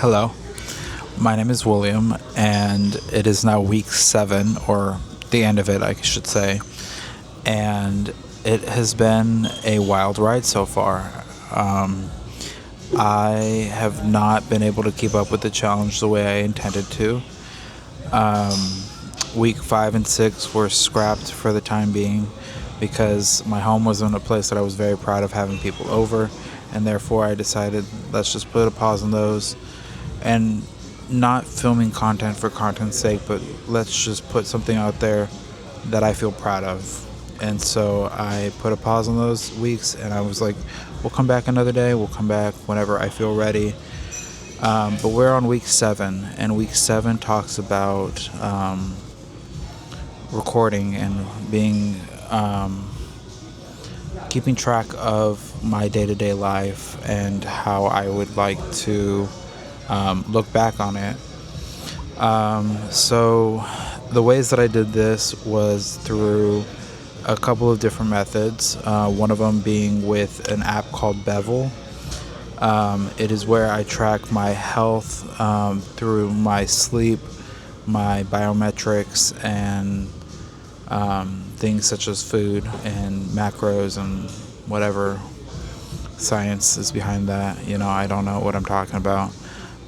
Hello, my name is William, and it is now week 7, or the end of it, I should say. And it has been a wild ride so far. I have not been able to keep up with the challenge the way I intended to. Week 5 and 6 were scrapped for the time being because my home was in a place that I was very proud of having people over, and therefore I decided let's just put a pause on those and not filming content for content's sake, but let's just put something out there that I feel proud of. And so I put a pause on those weeks, and I was like, we'll come back another day, we'll come back whenever I feel ready. But we're on week 7, and week 7 talks about recording and being keeping track of my day-to-day life and how I would like to look back on it. So the ways that I did this was through a couple of different methods, one of them being with an app called Bevel. It is where I track my health through my sleep, my biometrics, and things such as food and macros and whatever science is behind that. I don't know what I'm talking about,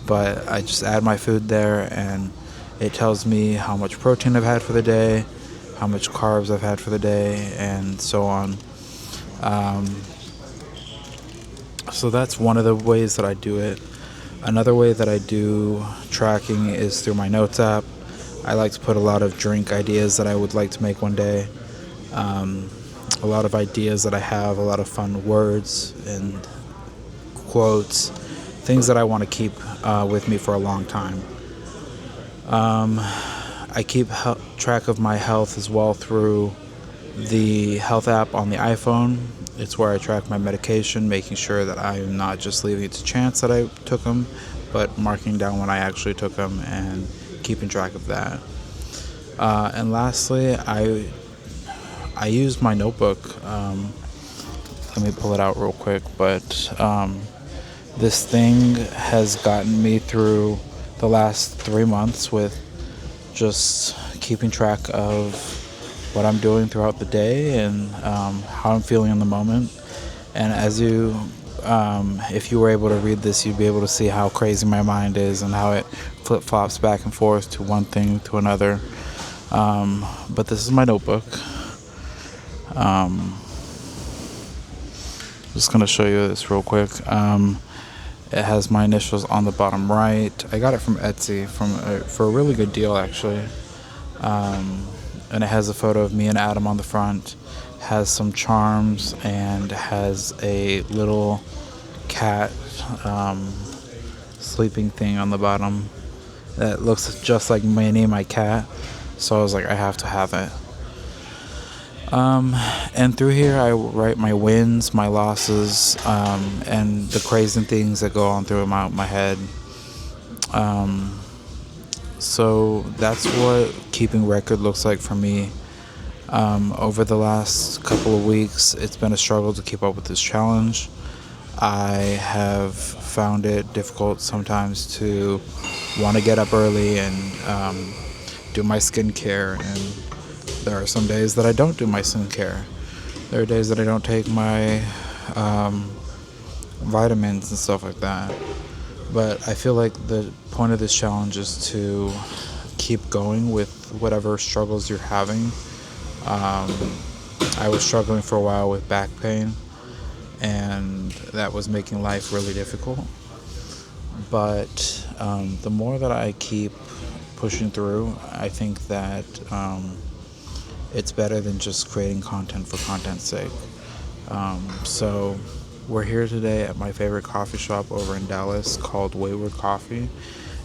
but I just add my food there, and it tells me how much protein I've had for the day, how much carbs I've had for the day, and so on. So that's one of the ways that I do it. Another way that I do tracking is through my notes app. I like to put a lot of drink ideas that I would like to make one day. A lot of ideas that I have, a lot of fun words and quotes, things that I want to keep with me for a long time. I keep track of my health as well through the health app on the iPhone. It's where I track my medication, making sure that I am not just leaving it to chance that I took them, but marking down when I actually took them and keeping track of that. And lastly, I use my notebook. Let me pull it out real quick, but this thing has gotten me through the last 3 months with just keeping track of what I'm doing throughout the day and how I'm feeling in the moment. And as if you were able to read this, you'd be able to see how crazy my mind is and how it flip-flops back and forth to one thing to another. But this is my notebook. Just going to show you this real quick. It has my initials on the bottom right. I got it from Etsy for a really good deal, actually. And it has a photo of me and Adam on the front, has some charms, and has a little cat sleeping thing on the bottom that looks just like Minnie, my cat. So I was like, I have to have it. And through here I write my wins, my losses, and the crazy things that go on through my head. So that's what keeping record looks like for me. Over the last couple of weeks, it's been a struggle to keep up with this challenge. I have found it difficult sometimes to want to get up early and do my skincare, and there are some days that I don't do my skincare. There are days that I don't take my vitamins and stuff like that. But I feel like the point of this challenge is to keep going with whatever struggles you're having. I was struggling for a while with back pain, and that was making life really difficult. But the more that I keep pushing through, I think that it's better than just creating content for content's sake. So we're here today at my favorite coffee shop over in Dallas called Wayward Coffee.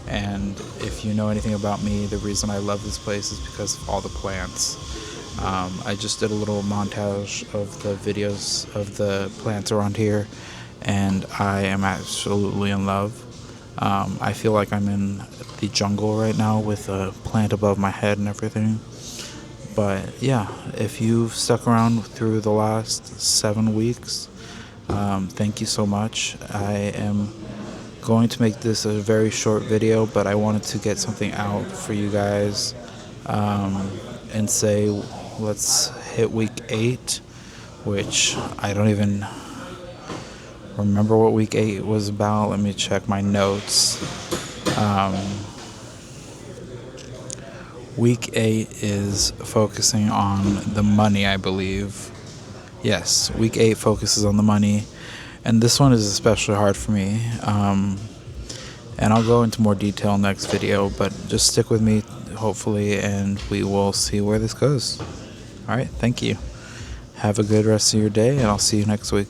And if you know anything about me, the reason I love this place is because of all the plants. I just did a little montage of the videos of the plants around here, and I am absolutely in love. I feel like I'm in the jungle right now with a plant above my head and everything. But yeah, if you've stuck around through the last 7 weeks, thank you so much. I am going to make this a very short video, but I wanted to get something out for you guys and say let's hit week 8, which I don't even remember what week 8 was about. Let me check my notes. Week 8 is focusing on the money, I believe. Yes, week 8 focuses on the money, and this one is especially hard for me. And I'll go into more detail next video, but just stick with me, hopefully, and we will see where this goes. All right, thank you. Have a good rest of your day, and I'll see you next week.